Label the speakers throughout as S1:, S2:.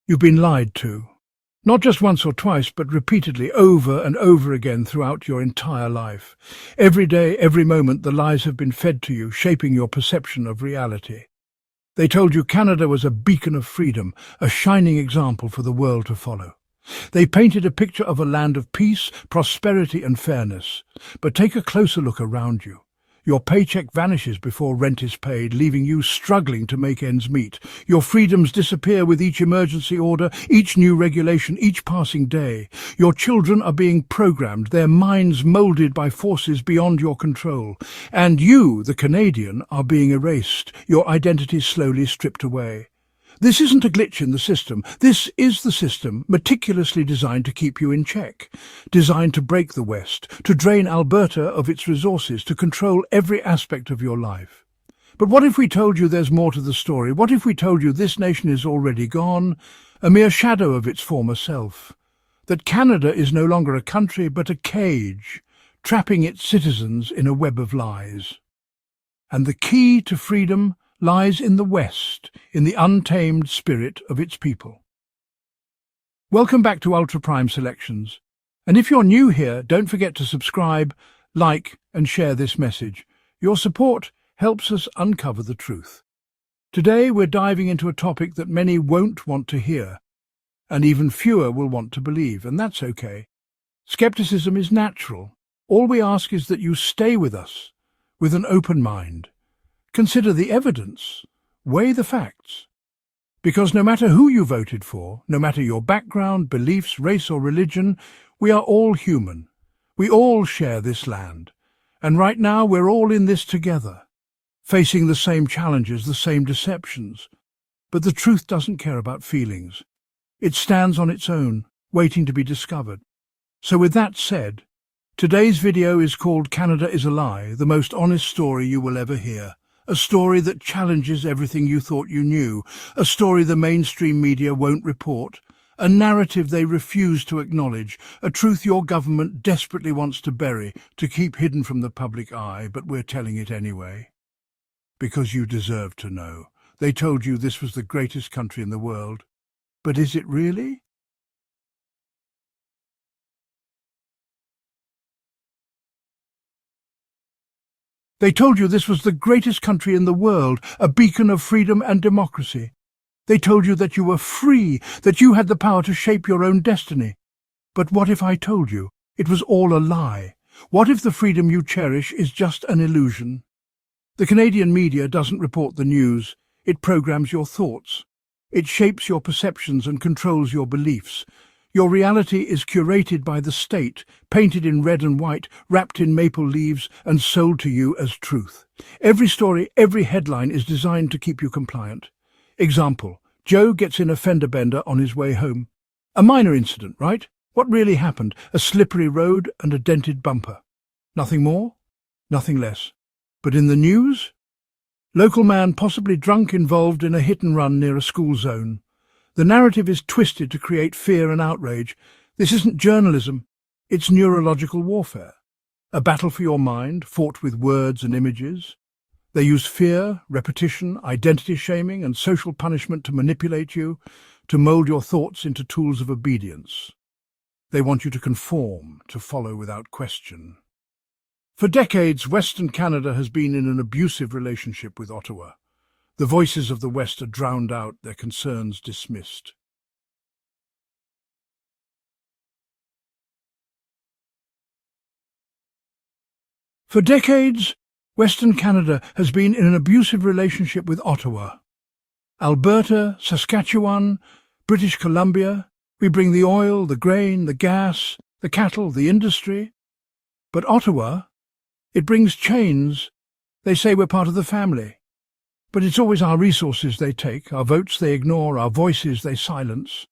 S1: You've been lied to. Not just once or twice, but repeatedly, over and over again throughout your entire life. Every day, every moment, the lies have been fed to you, shaping your perception of reality. They told you Canada was a beacon of freedom, a shining example for the world to follow. They painted a picture of a land of peace, prosperity and fairness. But take a closer look around you. Your paycheck vanishes before rent is paid, leaving you struggling to make ends meet. Your freedoms disappear with each emergency order, each new regulation, each passing day. Your children are being programmed, their minds moulded by forces beyond your control. And you, the Canadian, are being erased, your identity slowly stripped away. This isn't a glitch in the system. This is the system, meticulously designed to keep you in check, designed to break the West, to drain Alberta of its resources, to control every aspect of your life. But what if we told you there's more to the story? What if we told you this nation is already gone, a mere shadow of its former self? That Canada is no longer a country, but a cage, trapping its citizens in a web of lies. And the key to freedom lies in the West, in the untamed spirit of its people. Welcome back to Ultra Prime Selections. And if you're new here, don't forget to subscribe, like and share this message. Your support helps us uncover the truth. Today we're diving into a topic that many won't want to hear, and even fewer will want to believe, and that's okay. Skepticism is natural. All we ask is that you stay with us, with an open mind. Consider the evidence. Weigh the facts. Because no matter who you voted for, no matter your background, beliefs, race or religion, we are all human. We all share this land. And right now we're all in this together, facing the same challenges, the same deceptions. But the truth doesn't care about feelings. It stands on its own, waiting to be discovered. So with that said, today's video is called Canada is a Lie, the most honest story you will ever hear. A story that challenges everything you thought you knew, a story the mainstream media won't report, a narrative they refuse to acknowledge, a truth your government desperately wants to bury, to keep hidden from the public eye, but we're telling it anyway. Because you deserve to know. They told you this was the greatest country in the world. But is it really? They told you this was the greatest country in the world, a beacon of freedom and democracy. They told you that you were free, that you had the power to shape your own destiny. But what if I told you it was all a lie? What if the freedom you cherish is just an illusion? The Canadian media doesn't report the news. It programs your thoughts. It shapes your perceptions and controls your beliefs. Your reality is curated by the state, painted in red and white, wrapped in maple leaves, and sold to you as truth. Every story, every headline is designed to keep you compliant. Example: Joe gets in a fender bender on his way home. A minor incident, right? What really happened? A slippery road and a dented bumper. Nothing more, nothing less. But in the news? Local man possibly drunk involved in a hit-and-run near a school zone. The narrative is twisted to create fear and outrage. This isn't journalism, it's neurological warfare. A battle for your mind, fought with words and images. They use fear, repetition, identity shaming, and social punishment to manipulate you, to mold your thoughts into tools of obedience. They want you to conform, to follow without question. For decades, Western Canada has been in an abusive relationship with Ottawa. The voices of the West are drowned out, their concerns dismissed. For decades, Western Canada has been in an abusive relationship with Ottawa. Alberta, Saskatchewan, British Columbia, we bring the oil, the grain, the gas, the cattle, the industry. But Ottawa, it brings chains. They say we're part of the family. But it's always our resources they take, our votes they ignore, our voices they silence.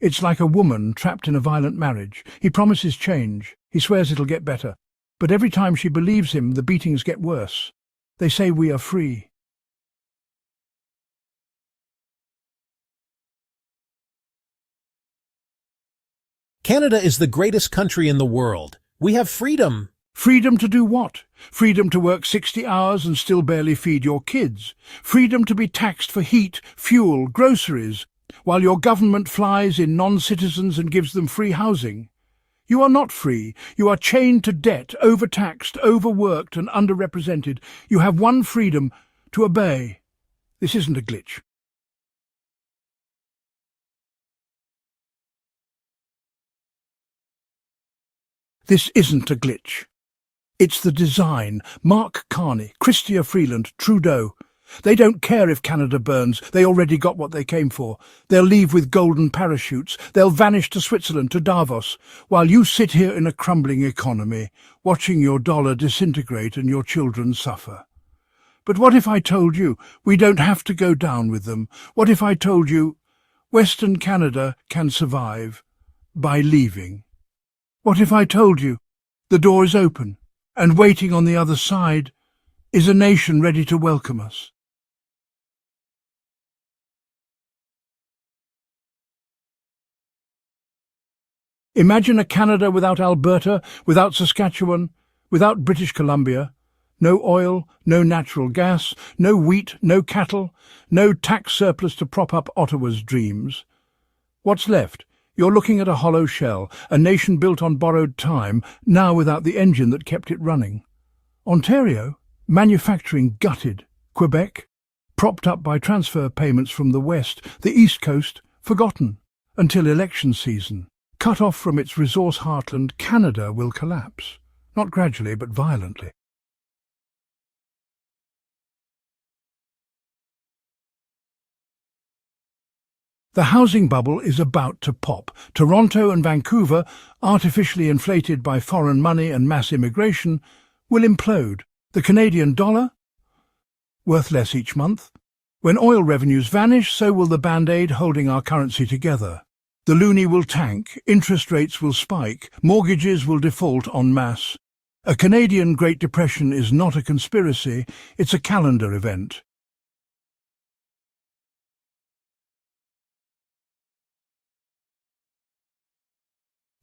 S1: It's like a woman trapped in a violent marriage. He promises change. He swears it'll get better. But every time she believes him, the beatings get worse. They say we are free.
S2: Canada is the greatest country in the world. We have freedom.
S1: Freedom to do what? Freedom to work 60 hours and still barely feed your kids. Freedom to be taxed for heat, fuel, groceries. while your government flies in non-citizens and gives them free housing. You are not free. You are chained to debt, overtaxed, overworked and underrepresented. You have one freedom: to obey. This isn't a glitch. This isn't a glitch. It's the design. Mark Carney, Chrystia Freeland, Trudeau. They don't care if Canada burns. They already got what they came for. They'll leave with golden parachutes. They'll vanish to Switzerland, to Davos, while you sit here in a crumbling economy, watching your dollar disintegrate and your children suffer. But what if I told you we don't have to go down with them? What if I told you Western Canada can survive by leaving? What if I told you the door is open, and waiting on the other side is a nation ready to welcome us? Imagine a Canada without Alberta, without Saskatchewan, without British Columbia. No oil, no natural gas, no wheat, no cattle, no tax surplus to prop up Ottawa's dreams. What's left? You're looking at a hollow shell, a nation built on borrowed time, now without the engine that kept it running. Ontario, manufacturing gutted. Quebec, propped up by transfer payments from the West. The East Coast, forgotten until election season. Cut off from its resource heartland, Canada will collapse. Not gradually, but violently. The housing bubble is about to pop. Toronto and Vancouver, artificially inflated by foreign money and mass immigration, will implode. The Canadian dollar, worth less each month. When oil revenues vanish, so will the band-aid holding our currency together. The loonie will tank, interest rates will spike, mortgages will default en masse. A Canadian Great Depression is not a conspiracy, it's a calendar event.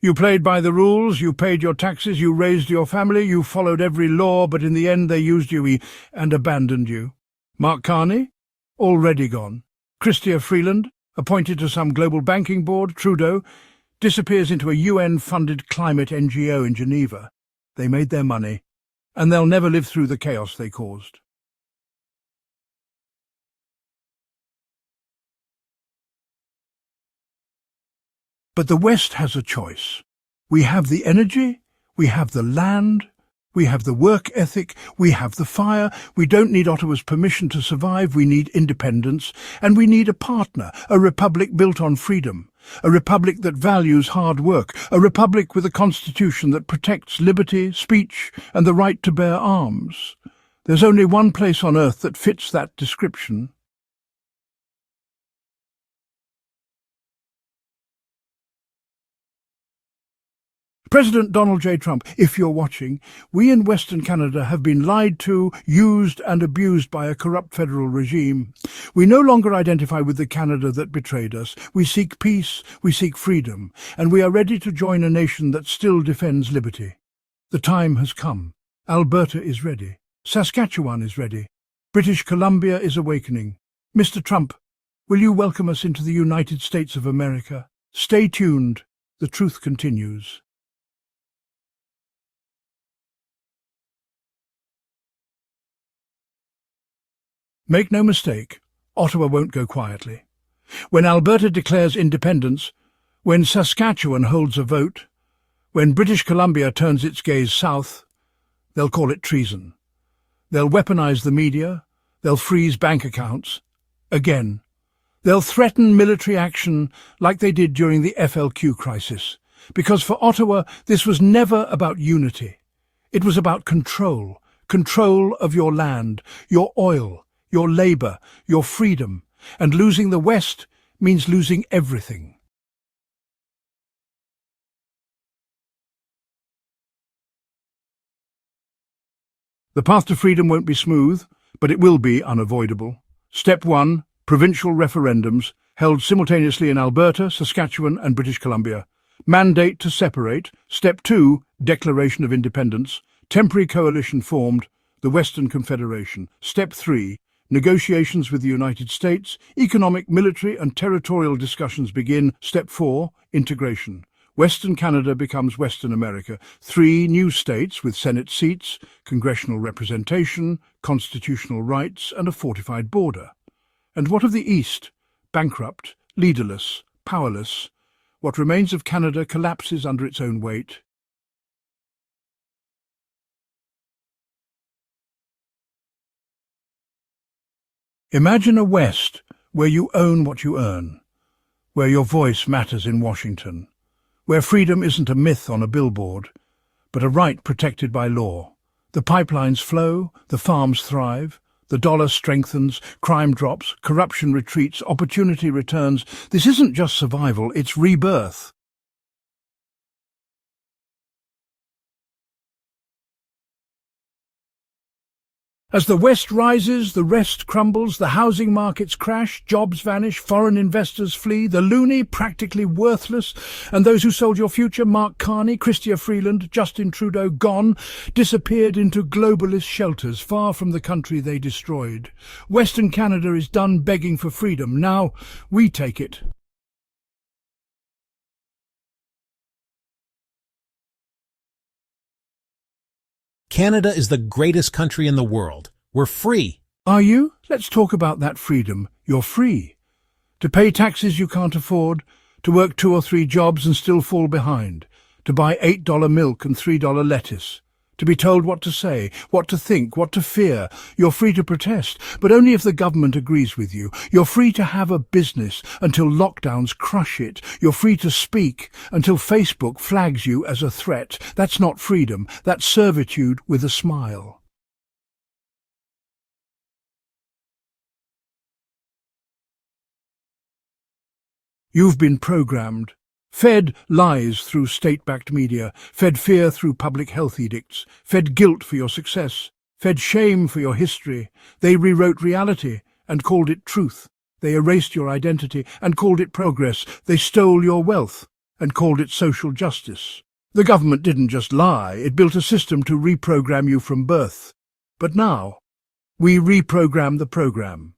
S1: You played by the rules, you paid your taxes, you raised your family, you followed every law, but in the end they used you and abandoned you. Mark Carney, already gone. Chrystia Freeland, appointed to some global banking board. Trudeau, disappears into a UN-funded climate NGO in Geneva. They made their money, and they'll never live through the chaos they caused. But the West has a choice. We have the energy, we have the land, we have the work ethic, we have the fire. We don't need Ottawa's permission to survive, we need independence, and we need a partner, a republic built on freedom, a republic that values hard work, a republic with a constitution that protects liberty, speech, and the right to bear arms. There's only one place on earth that fits that description. President Donald J. Trump, if you're watching, we in Western Canada have been lied to, used and abused by a corrupt federal regime. We no longer identify with the Canada that betrayed us. We seek peace, we seek freedom, and we are ready to join a nation that still defends liberty. The time has come. Alberta is ready. Saskatchewan is ready. British Columbia is awakening. Mr. Trump, will you welcome us into the United States of America? Stay tuned. The truth continues. Make no mistake, Ottawa won't go quietly. When Alberta declares independence, when Saskatchewan holds a vote, when British Columbia turns its gaze south, they'll call it treason. They'll weaponize the media, they'll freeze bank accounts. Again, they'll threaten military action like they did during the FLQ crisis. Because for Ottawa, this was never about unity. It was about control, control of your land, your oil, your labour, your freedom, and losing the West means losing everything. The path to freedom won't be smooth, but it will be unavoidable. Step 1, provincial referendums, held simultaneously in Alberta, Saskatchewan and British Columbia. Mandate to separate. Step 2, declaration of independence. Temporary coalition formed, the Western Confederation. Step 3, Negotiations with the United States, economic, military and territorial discussions begin. Step 4, integration. Western Canada becomes Western America. 3 new states with Senate seats, congressional representation, constitutional rights and a fortified border. And what of the East? Bankrupt, leaderless, powerless. What remains of Canada collapses under its own weight. Imagine a West where you own what you earn, where your voice matters in Washington, where freedom isn't a myth on a billboard, but a right protected by law. The pipelines flow, the farms thrive, the dollar strengthens, crime drops, corruption retreats, opportunity returns. This isn't just survival, it's rebirth. As the West rises, the rest crumbles, the housing markets crash, jobs vanish, foreign investors flee, the loony practically worthless, and those who sold your future, Mark Carney, Chrystia Freeland, Justin Trudeau, gone, disappeared into globalist shelters far from the country they destroyed. Western Canada is done begging for freedom. Now we take it.
S2: Canada is the greatest country in the world. We're free.
S1: Are you? Let's talk about that freedom. You're free. To pay taxes you can't afford, to work 2 or 3 jobs and still fall behind, to buy $8 milk and $3 lettuce, to be told what to say, what to think, what to fear. You're free to protest, but only if the government agrees with you. You're free to have a business until lockdowns crush it. You're free to speak until Facebook flags you as a threat. That's not freedom, that's servitude with a smile. You've been programmed. Fed lies through state-backed media, fed fear through public health edicts, fed guilt for your success, fed shame for your history. They rewrote reality and called it truth. They erased your identity and called it progress. They stole your wealth and called it social justice. The government didn't just lie, it built a system to reprogram you from birth. But now, we reprogram the program.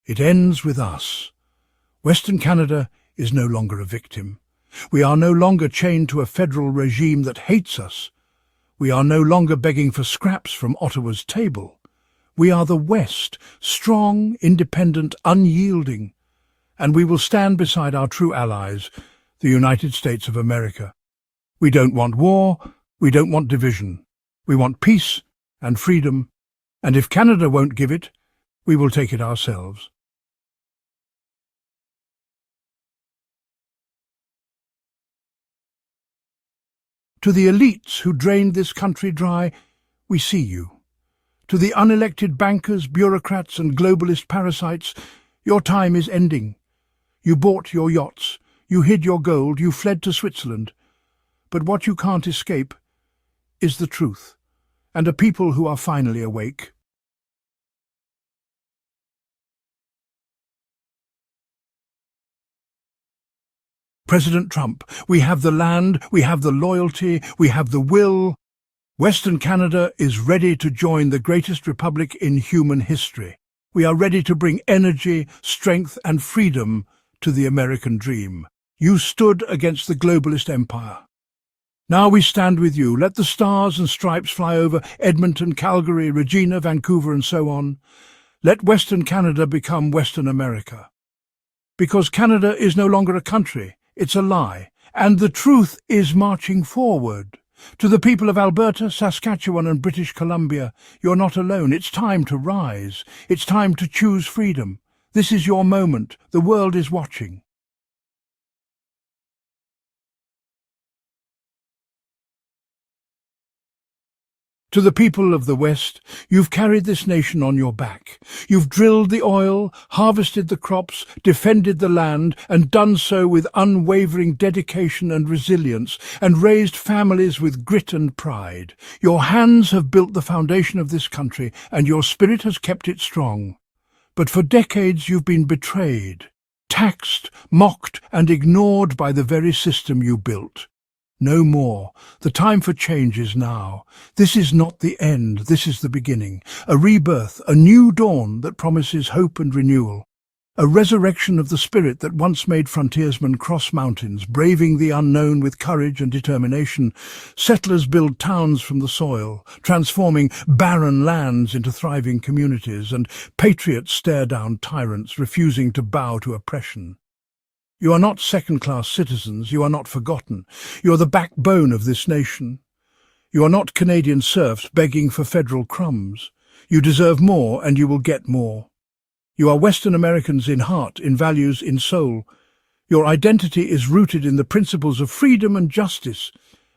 S1: It ends with us. Western Canada is no longer a victim. We are no longer chained to a federal regime that hates us. We are no longer begging for scraps from Ottawa's table. We are the West, strong, independent, unyielding. And we will stand beside our true allies, the United States of America. We don't want war, we don't want division. We want peace and freedom. And if Canada won't give it, we will take it ourselves. To the elites who drained this country dry, we see you. To the unelected bankers, bureaucrats and globalist parasites, your time is ending. You bought your yachts, you hid your gold, you fled to Switzerland. But what you can't escape is the truth, and a people who are finally awake. President Trump, we have the land, we have the loyalty, we have the will. Western Canada is ready to join the greatest republic in human history. We are ready to bring energy, strength and freedom to the American dream. You stood against the globalist empire. Now we stand with you. Let the stars and stripes fly over Edmonton, Calgary, Regina, Vancouver and so on. Let Western Canada become Western America. Because Canada is no longer a country. It's a lie, and the truth is marching forward. To the people of Alberta, Saskatchewan and British Columbia, you're not alone. It's time to rise. It's time to choose freedom. This is your moment. The world is watching. To the people of the West, you've carried this nation on your back. You've drilled the oil, harvested the crops, defended the land, and done so with unwavering dedication and resilience, and raised families with grit and pride. Your hands have built the foundation of this country, and your spirit has kept it strong. But for decades you've been betrayed, taxed, mocked, and ignored by the very system you built. No more. The time for change is now. This is not the end, this is the beginning. A rebirth, a new dawn that promises hope and renewal. A resurrection of the spirit that once made frontiersmen cross mountains, braving the unknown with courage and determination. Settlers build towns from the soil, transforming barren lands into thriving communities, and patriots stare down tyrants, refusing to bow to oppression. You are not second-class citizens, you are not forgotten. You are the backbone of this nation. You are not Canadian serfs begging for federal crumbs. You deserve more, and you will get more. You are Western Americans in heart, in values, in soul. Your identity is rooted in the principles of freedom and justice.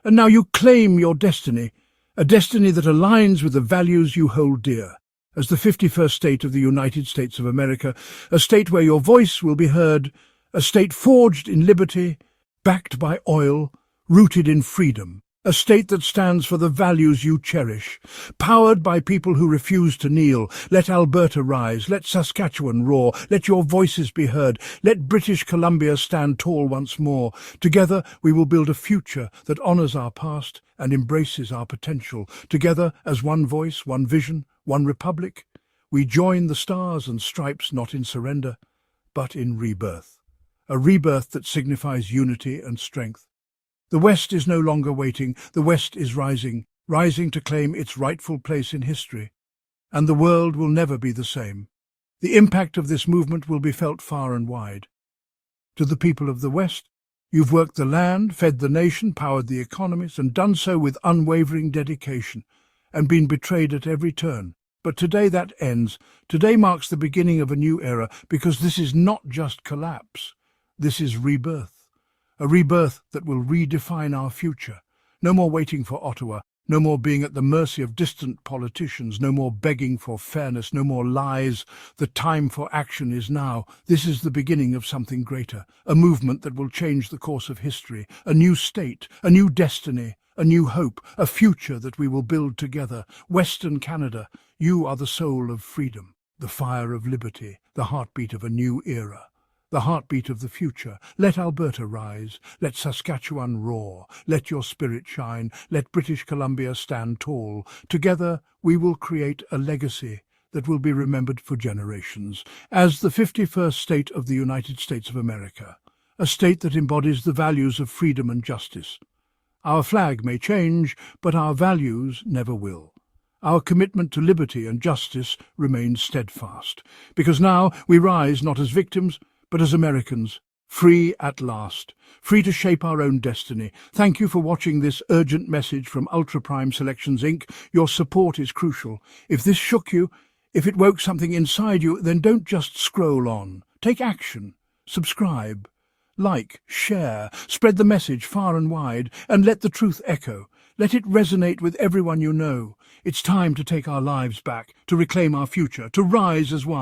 S1: And now you claim your destiny, a destiny that aligns with the values you hold dear. As the 51st state of the United States of America, a state where your voice will be heard, a state forged in liberty, backed by oil, rooted in freedom. A state that stands for the values you cherish, powered by people who refuse to kneel. Let Alberta rise, let Saskatchewan roar, let your voices be heard, let British Columbia stand tall once more. Together we will build a future that honours our past and embraces our potential. Together as one voice, one vision, one republic, we join the stars and stripes not in surrender, but in rebirth. A rebirth that signifies unity and strength. The West is no longer waiting, the West is rising, rising to claim its rightful place in history. And the world will never be the same. The impact of this movement will be felt far and wide. To the people of the West, you've worked the land, fed the nation, powered the economies, and done so with unwavering dedication, and been betrayed at every turn. But today that ends. Today marks the beginning of a new era, because this is not just collapse. This is rebirth. A rebirth that will redefine our future. No more waiting for Ottawa, no more being at the mercy of distant politicians, no more begging for fairness, no more lies. The time for action is now. This is the beginning of something greater, a movement that will change the course of history, a new state, a new destiny, a new hope, a future that we will build together. Western Canada, you are the soul of freedom, the fire of liberty, the heartbeat of a new era. The heartbeat of the future. Let Alberta rise, let Saskatchewan roar, let your spirit shine, let British Columbia stand tall. Together we will create a legacy that will be remembered for generations. As the 51st state of the United States of America, a state that embodies the values of freedom and justice. Our flag may change, but our values never will. Our commitment to liberty and justice remains steadfast, because now we rise not as victims, but as Americans, free at last, free to shape our own destiny. Thank you for watching this urgent message from Ultra Prime Selections Inc. Your support is crucial. If this shook you, if it woke something inside you, then don't just scroll on. Take action. Subscribe. Like, share, spread the message far and wide, and let the truth echo. Let it resonate with everyone you know. It's time to take our lives back, to reclaim our future, to rise as one.